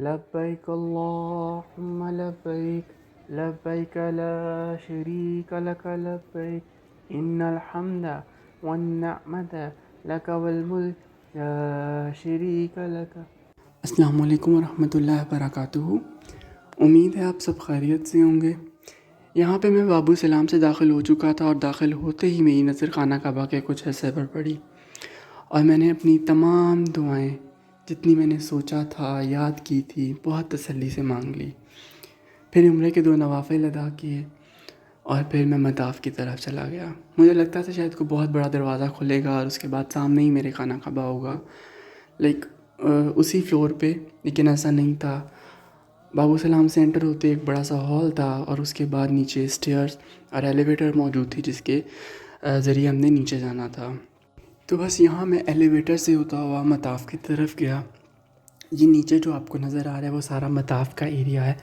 लब्बैक अल्लाहुम्मा लब्बैक लब्बैक ला शरीक लक लब्बैक इन्नल हम्दा one निअमता luck वल मुल्क ला शरीक लक। अस्सलामु अलैकुम वरहमतुल्लाहि वबरकातुहू। उम्मीद है आप सब खैरियत से होंगे। यहाँ पे मैं बाबू सलाम से दाखिल हो चुका था और दाखिल होते ही मेरी नज़र खाना काबा के कुछ हिस्से पर पड़ी और मैंने अपनी तमाम दुआएं जितनी मैंने सोचा था, याद की थी, बहुत तसल्ली से मांग ली। फिर उम्रे के 2 नवाफ़िल अदा किए और फिर मैं मताफ़ की तरफ चला गया। मुझे लगता था शायद कोई बहुत बड़ा दरवाज़ा खुलेगा और उसके बाद सामने ही मेरे खाना काबा होगा, उसी फ्लोर पे, लेकिन ऐसा नहीं था। बाबू सलाम से एंटर होते एक बड़ा सा हॉल था और उसके बाद नीचे स्टेयर्स और एलिवेटर मौजूद थी जिसके ज़रिए हमने नीचे जाना था। तो बस यहाँ मैं एलिवेटर से होता हुआ मताफ़ की तरफ गया। ये नीचे जो आपको नज़र आ रहा है वो सारा मताफ़ का एरिया है।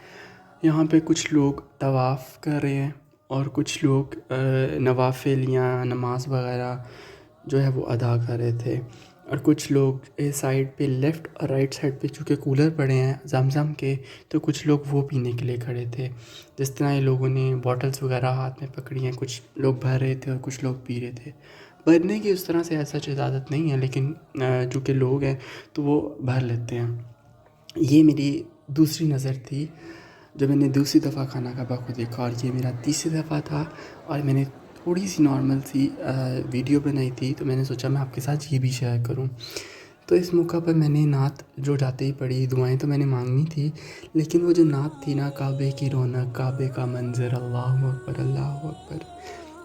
यहाँ पे कुछ लोग तवाफ़ कर रहे हैं और कुछ लोग नवाफ़िल या नमाज वगैरह जो है वो अदा कर रहे थे और कुछ लोग इस साइड पे लेफ़्ट और राइट साइड पे चूँकि कूलर पड़े हैं ज़मज़म के, तो कुछ लोग वो पीने के लिए खड़े थे। जिस तरह ये लोगों ने बॉटल्स वगैरह हाथ में पकड़ी हैं, कुछ लोग भर रहे थे और कुछ लोग पी रहे थे। भरने की उस तरह से ऐसा इजाज़त नहीं है, लेकिन चूँकि लोग हैं तो वो भर लेते हैं। ये मेरी दूसरी नज़र थी जब मैंने दूसरी दफ़ा खाना काबा को देखा और ये मेरा तीसरी दफ़ा था और मैंने थोड़ी सी नॉर्मल सी वीडियो बनाई थी, तो मैंने सोचा मैं आपके साथ ये भी शेयर करूं। तो इस मौका पर मैंने नात जो जाते ही पढ़ी, दुआएं तो मैंने मांगनी थी, लेकिन वो जो नात थी ना, काबे की रौनक, काबे का मंजर, अल्लाहु अकबर अल्लाहु अकबर,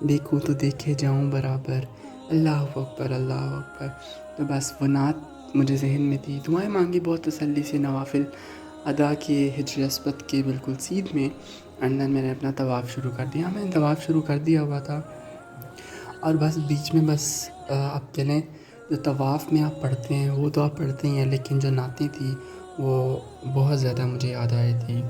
देखूँ तो देखे जाऊँ बराबर, अल्लाहु अकबर अल्लाहु अकबर। तो बस वो नात मुझे जहन में थी। दुआएं मांगी बहुत तसल्ली से, नवाफिल अदा किए हिज्र अस्वद के बिल्कुल सीध में, एंड देन मैंने अपना तवाफ़ शुरू कर दिया। मैंने तवाफ़ शुरू कर दिया हुआ था और बस बीच में बस आप चलें, जो तवाफ़ में आप पढ़ते हैं वो तो आप पढ़ते ही हैं, लेकिन जो नातें थी वो बहुत ज़्यादा मुझे याद आई थी।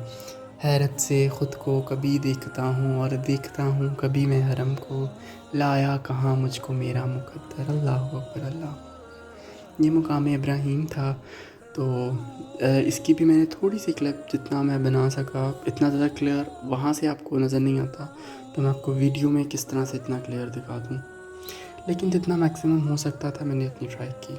हैरत से ख़ुद को कभी देखता हूँ और देखता हूँ कभी मैं हरम को, लाया कहाँ मुझको मेरा मुक़द्दर, अल्लाहु अकबर अल्लाह। ये मुकाम इब्राहीम था। तो इसकी भी मैंने थोड़ी सी क्लिप जितना मैं बना सका, इतना ज़्यादा क्लियर वहाँ से आपको नज़र नहीं आता, तो मैं आपको वीडियो में किस तरह से इतना क्लियर दिखा दूँ, लेकिन जितना मैक्सिमम हो सकता था मैंने अपनी ट्राई की।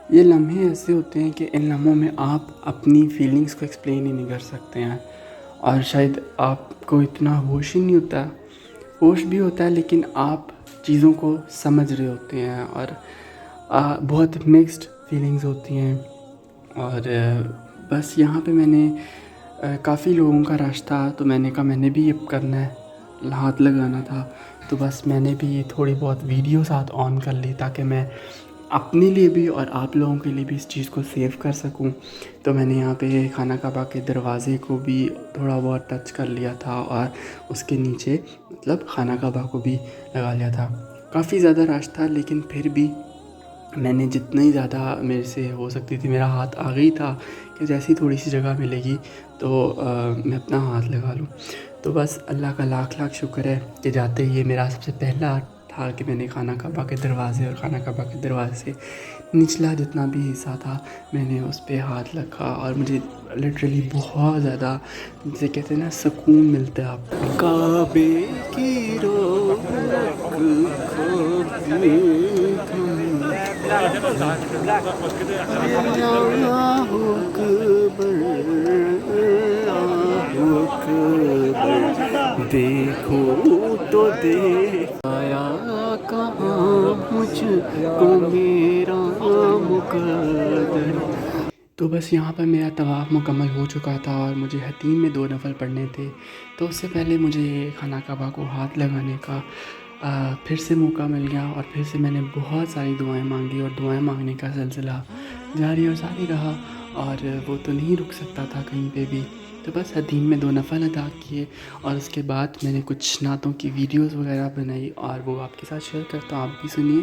ये लम्हे ऐसे होते हैं कि इन लम्हों में आप अपनी फीलिंग्स को एक्सप्लेन ही नहीं कर सकते हैं और शायद आपको इतना होश ही नहीं होता, होश भी होता है लेकिन आप चीज़ों को समझ रहे होते हैं और बहुत मिक्स्ड फीलिंग्स होती हैं। और बस यहाँ पे मैंने काफ़ी लोगों का रश था, तो मैंने कहा मैंने भी ये करना है, हाथ लगाना था। तो बस मैंने भी ये थोड़ी बहुत वीडियो साथ ऑन कर ली ताकि मैं अपने लिए भी और आप लोगों के लिए भी इस चीज़ को सेव कर सकूं। तो मैंने यहाँ पे खाना काबा के दरवाज़े को भी थोड़ा बहुत टच कर लिया था और उसके नीचे मतलब खाना काबा को भी लगा लिया था। काफ़ी ज़्यादा रश था, लेकिन फिर भी मैंने जितनी ज़्यादा मेरे से हो सकती थी, मेरा हाथ आ गई था कि जैसी थोड़ी सी जगह मिलेगी तो मैं अपना हाथ लगा लूँ। तो बस अल्लाह का लाख लाख शुक्र है कि जाते ही ये मेरा सबसे पहला था कि मैंने खाना काबा के दरवाज़े और खाना काबा के दरवाज़े से निचला जितना भी हिस्सा था मैंने उस पर हाथ रखा और मुझे लिटरली बहुत ज़्यादा, जैसे कहते हैं ना, सुकून मिलता है आपको। काबे की देखो तो देख आया कहाँ मुझको मेरा मुक़द्दर। तो बस यहाँ पर मेरा तवाफ़ मुकम्मल हो चुका था और मुझे हतीम में 2 नफ़ल पढ़ने थे। तो उससे पहले मुझे खाना काबा को हाथ लगाने का फिर से मौका मिल गया और फिर से मैंने बहुत सारी दुआएं मांगी और दुआएं मांगने का सिलसिला जारी और जारी रहा और वो तो नहीं रुक सकता था कहीं पे भी। तो बस हतीम में 2 नफ़ल अदा किए और उसके बाद मैंने कुछ नातों की वीडियोस वगैरह बनाई और वो आपके साथ शेयर करता हूँ, आप भी सुनिए,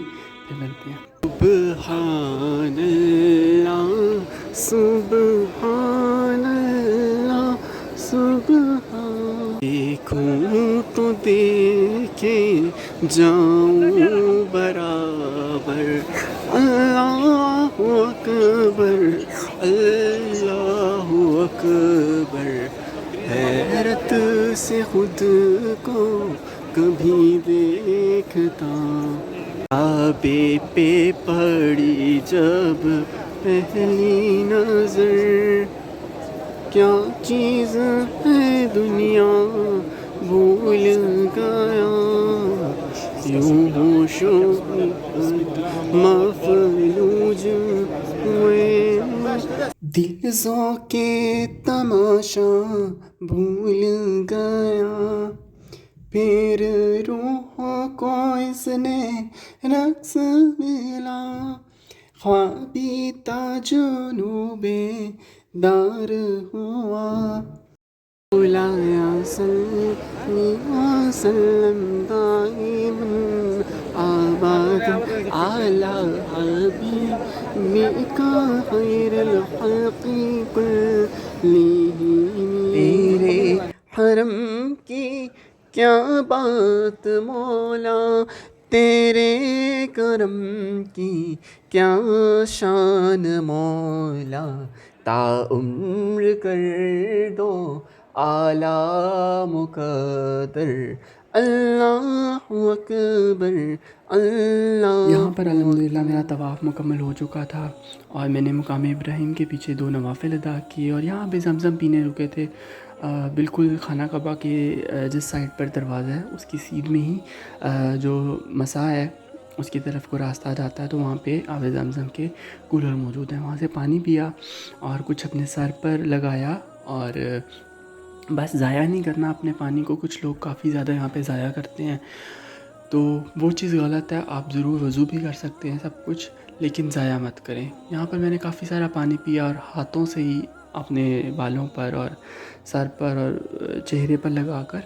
फिर मिलते हैं। सुब्हान अल्लाह सुब्हान अल्लाह सुब्हान, देखूं तो देखे जाऊं बराबर, अल्लाहु अकबर अल्लाहु अकबर, हैरत से खुद को कभी देखता, काबे पे पड़ी जब पहली नजर, क्या चीज़ है दुनिया भूल गया, यूं होशों मफलूज हुए, दिल के तमाशा भूल गया, फिर रूह को इसने रक्स मिला, ख्वाबी ताजुनूबे दार हुआ, मौलाया सल्ली व सल्लम दाइमन आबाद आला हबीबिका खैरुल खल्क़ि कुल्लिहिम, तेरे हरम की क्या बात मौला, तेरे करम की क्या शान मौला, ताउम्र कर दो आला मुक़द्दर, अल्लाहु अकबर अल्लाह। यहाँ पर अल्हम्दुलिल्लाह मेरा तवाफ़ मुकम्मल हो चुका था और मैंने मुकाम इब्राहिम के पीछे 2 नवाफ़िल अदा किए और यहाँ पे ज़मज़म पीने रुके थे। बिल्कुल खाना कबा के जिस साइड पर दरवाज़ा है उसकी सीध में ही जो मसा है उसकी तरफ को रास्ता जाता है, तो वहाँ पे आवे ज़मज़म के कूलर मौजूद हैं। वहाँ से पानी पिया और कुछ अपने सर पर लगाया और बस ज़ाया नहीं करना अपने पानी को। कुछ लोग काफ़ी ज़्यादा यहाँ पे ज़ाया करते हैं, तो वो चीज़ गलत है। आप ज़रूर वज़ू भी कर सकते हैं सब कुछ, लेकिन ज़ाया मत करें। यहाँ पर मैंने काफ़ी सारा पानी पिया और हाथों से ही अपने बालों पर और सर पर और चेहरे पर लगाकर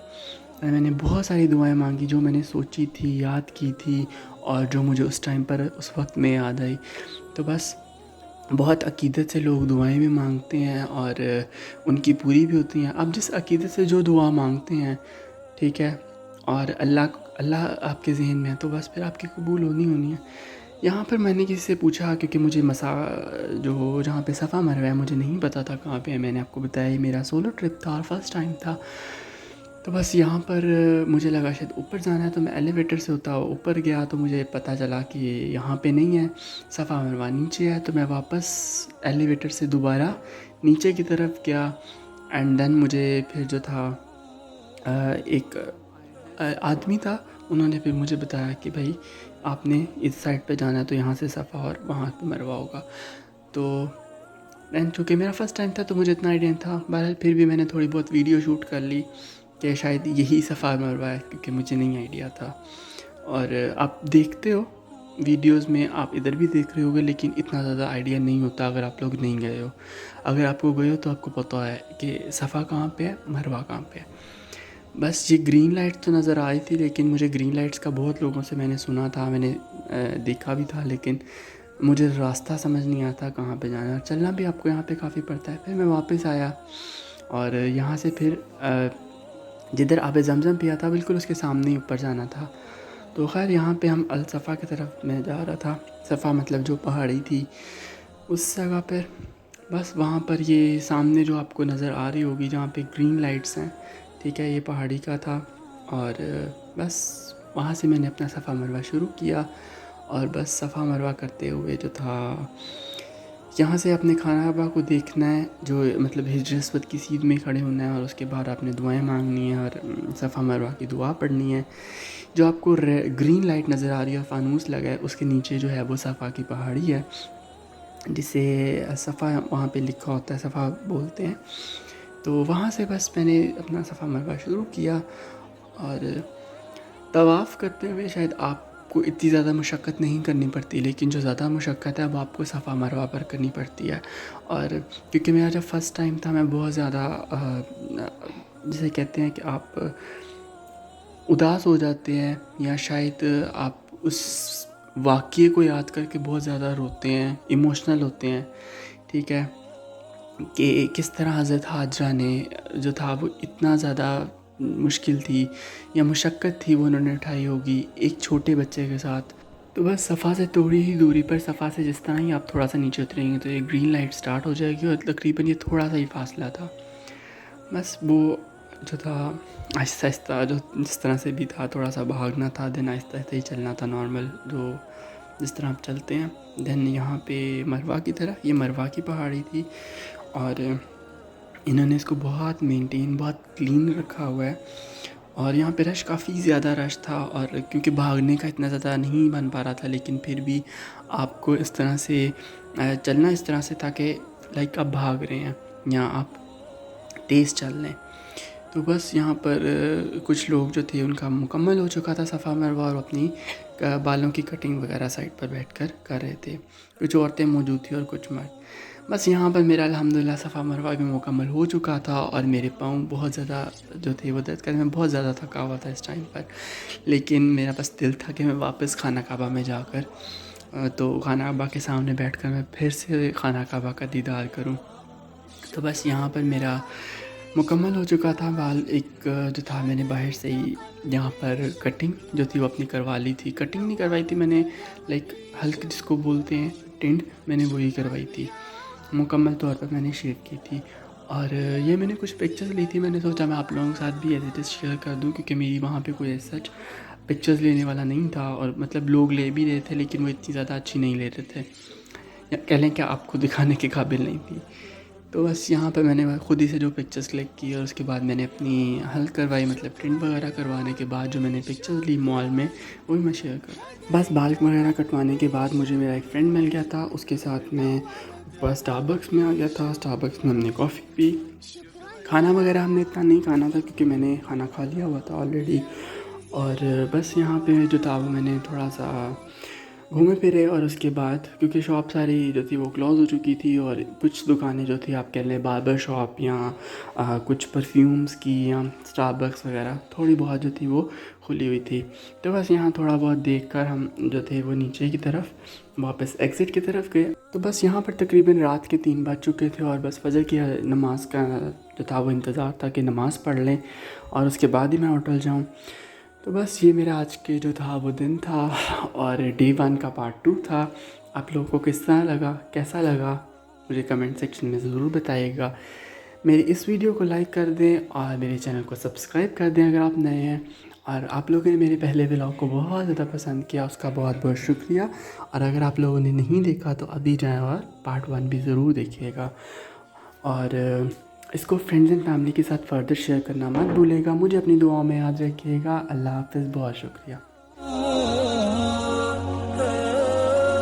मैंने बहुत सारी दुआएं मांगी जो मैंने सोची थी, याद की थी और जो मुझे उस टाइम पर उस वक्त में याद आई। तो बस बहुत अकीदत से लोग दुआएं भी मांगते हैं और उनकी पूरी भी होती हैं। अब जिस अकीदत से जो दुआ मांगते हैं, ठीक है, और अल्लाह आपके ज़हन में है तो बस फिर आपकी कबूल होनी है। यहाँ पर मैंने किसी से पूछा क्योंकि मुझे जो जहाँ पे सफ़ा मरवा है मुझे नहीं पता था कहाँ पे है। मैंने आपको बताया ये मेरा सोलो ट्रिप था और फर्स्ट टाइम था, तो बस यहाँ पर मुझे लगा शायद ऊपर जाना है, तो मैं एलिवेटर से ऊपर गया तो मुझे पता चला कि यहाँ पे नहीं है, सफ़ा मरवा नीचे है। तो मैं वापस एलिवेटर से दोबारा नीचे की तरफ गया एंड देन मुझे फिर जो था एक आदमी था, उन्होंने फिर मुझे बताया कि भाई आपने इस साइड पे जाना है तो यहाँ से सफ़ा और वहाँ पे मरवा होगा। तो एंड चूँकि मेरा फ़र्स्ट टाइम था तो मुझे इतना आइडिया नहीं था। बहरहाल फिर भी मैंने थोड़ी बहुत वीडियो शूट कर ली कि शायद यही सफ़ा मरवा है, क्योंकि मुझे नहीं आइडिया था। और आप देखते हो वीडियोस में, आप इधर भी देख रहे होगे, लेकिन इतना ज़्यादा आइडिया नहीं होता अगर आप लोग नहीं गए हो। अगर आपको गए हो तो आपको पता है कि सफ़ा कहाँ पे है, मरवा कहाँ पे है। बस ये ग्रीन लाइट तो नज़र आई थी, लेकिन मुझे ग्रीन लाइट्स का बहुत लोगों से मैंने सुना था, मैंने देखा भी था, लेकिन मुझे रास्ता समझ नहीं आता कहाँ पे जाना है और चलना भी आपको यहाँ पे काफ़ी पड़ता है। फिर मैं वापस आया और यहाँ से फिर जिधर आबे ज़मज़म पिया था बिल्कुल उसके सामने ही ऊपर जाना था। तो खैर यहाँ पे हम अल सफ़ा की तरफ मैं जा रहा था। सफ़ा मतलब जो पहाड़ी थी उस जगह पर, बस वहाँ पर ये सामने जो आपको नज़र आ रही होगी जहाँ पे ग्रीन लाइट्स हैं, ठीक है, ये पहाड़ी का था। और बस वहाँ से मैंने अपना सफ़ा मरवा शुरू किया और बस सफ़ा मरवा करते हुए जो था यहाँ से अपने खाना कबा को देखना है, जो मतलब हिजर अस्वद की सीध में खड़े होना है और उसके बाद आपने दुआएं मांगनी है और सफ़ा मरवा की दुआ पढ़नी है। जो आपको ग्रीन लाइट नज़र आ रही है, फ़ानूस लगा है, उसके नीचे जो है वो सफ़ा की पहाड़ी है जिसे सफ़ा वहाँ पे लिखा होता है, सफ़ा बोलते हैं। तो वहाँ से बस मैंने अपना सफ़ा मरवा शुरू किया और तवाफ़ करते हुए शायद आपको इतनी ज़्यादा मशक्क़त नहीं करनी पड़ती, लेकिन जो ज़्यादा मशक्क़त है वो आपको सफ़ा मरवा पर करनी पड़ती है। और क्योंकि मेरा जब फ़र्स्ट टाइम था मैं बहुत ज़्यादा जिसे कहते हैं कि आप उदास हो जाते हैं या शायद आप उस वाक़ये को याद करके बहुत ज़्यादा रोते हैं, इमोशनल होते हैं, ठीक है, कि किस तरह हज़रत हाजरा ने जो था वो इतना ज़्यादा मुश्किल थी या मुशक्क़त थी वो उन्होंने उठाई होगी एक छोटे बच्चे के साथ। तो बस सफ़ा से थोड़ी ही दूरी पर, सफ़ा से जिस तरह ही आप थोड़ा सा नीचे उतरेंगे तो एक ग्रीन लाइट स्टार्ट हो जाएगी और तकरीबन ये थोड़ा सा ही फासला था। बस वो जो था आहिस्ता आहिस्ता, जो जिस तरह से भी था, थोड़ा सा भागना था, देन आहिस्ता आहिस्ता ही चलना था नॉर्मल, जो जिस तरह आप चलते हैं। देन यहाँ पे मरवा की तरह, ये मरवा की पहाड़ी थी और इन्होंने इसको बहुत मेंटेन, बहुत क्लीन रखा हुआ है। और यहाँ पे रश, काफ़ी ज़्यादा रश था, और क्योंकि भागने का इतना ज़्यादा नहीं बन पा रहा था, लेकिन फिर भी आपको इस तरह से चलना इस तरह से, ताकि लाइक आप भाग रहे हैं या आप तेज़ चल लें। तो बस यहाँ पर कुछ लोग जो थे उनका मुकम्मल हो चुका था सफ़ा मरवा, और अपनी बालों की कटिंग वगैरह साइड पर बैठकर कर रहे थे। कुछ औरतें मौजूद थी और कुछ मर्द। बस यहाँ पर मेरा अल्हम्दुलिल्लाह सफ़ा मरवा भी मुकम्मल हो चुका था, और मेरे पाँव बहुत ज़्यादा जो थे वो दर्द कर, मैं बहुत ज़्यादा थका हुआ था इस टाइम पर। लेकिन मेरा बस दिल था कि मैं वापस खाना काबा में जाकर, तो खाना काबा के सामने बैठकर मैं फिर से खाना काबा का दीदार करूँ। तो बस यहाँ पर मेरा मुकम्मल हो चुका था बाल। एक जो था, मैंने बाहर से ही यहाँ पर कटिंग जो थी वो अपनी करवा ली थी। कटिंग नहीं करवाई थी मैंने, लाइक हल्क जिसको बोलते हैं टिंड, मैंने वही करवाई थी। मुकम्मल तौर पर मैंने शेव की थी। और ये मैंने कुछ पिक्चर्स ली थी, मैंने सोचा मैं आप लोगों के साथ भी एज इट इज़ शेयर कर दूँ, क्योंकि मेरी वहाँ पे कोई सच पिक्चर्स लेने वाला नहीं था। और मतलब लोग ले भी रहे थे, लेकिन वो इतनी ज़्यादा अच्छी नहीं ले रहे थे, या कह लें कि आपको दिखाने के काबिल नहीं थी। तो बस यहाँ पे मैंने खुद ही से जो पिक्चर्स क्लिक की, और उसके बाद मैंने अपनी हल करवाई, मतलब प्रिंट वगैरह करवाने के बाद जो मैंने पिक्चर्स ली मॉल में, वही मैं शेयर कर। बस बाल वगैरह कटवाने के बाद मुझे मेरा एक फ्रेंड मिल गया था, उसके साथ मैं ऊपर स्टारबक्स में आ गया था। स्टारबक्स में हमने कॉफ़ी पी। खाना वगैरह हमने इतना नहीं खाना था, क्योंकि मैंने खाना खा लिया हुआ था ऑलरेडी। और बस यहाँ पे जो था वो मैंने थोड़ा सा घूमे फिरे, और उसके बाद क्योंकि शॉप सारी जो थी वो क्लोज़ हो चुकी थी, और कुछ दुकानें जो थी आप कह लें बार्बर शॉप या कुछ परफ्यूम्स की या स्टारबक्स वगैरह थोड़ी बहुत जो थी वो खुली हुई थी। तो बस यहाँ थोड़ा बहुत देखकर हम जो थे वो नीचे की तरफ वापस एग्ज़िट की तरफ गए। तो बस यहाँ पर तकरीबन रात के 3 बज चुके थे, और बस फजर की नमाज का जो था वो इंतज़ार था कि नमाज़ पढ़ लें और उसके बाद ही मैं होटल जाऊँ। तो बस ये मेरा आज के जो था वो दिन था, और डे 1 का पार्ट 2 था। आप लोगों को किस तरह लगा, कैसा लगा, मुझे कमेंट सेक्शन में ज़रूर बताइएगा। मेरी इस वीडियो को लाइक कर दें और मेरे चैनल को सब्सक्राइब कर दें अगर आप नए हैं। और आप लोगों ने मेरे पहले व्लॉग को बहुत ज़्यादा पसंद किया, उसका बहुत बहुत शुक्रिया। और अगर आप लोगों ने नहीं देखा तो अभी जाएँ और पार्ट 1 भी ज़रूर देखिएगा। और इसको फ्रेंड्स एंड फैमिली के साथ फर्दर शेयर करना मत भूलिएगा। मुझे अपनी दुआओं में याद रखिएगा। अल्लाह हाफ़िज़, बहुत शुक्रिया।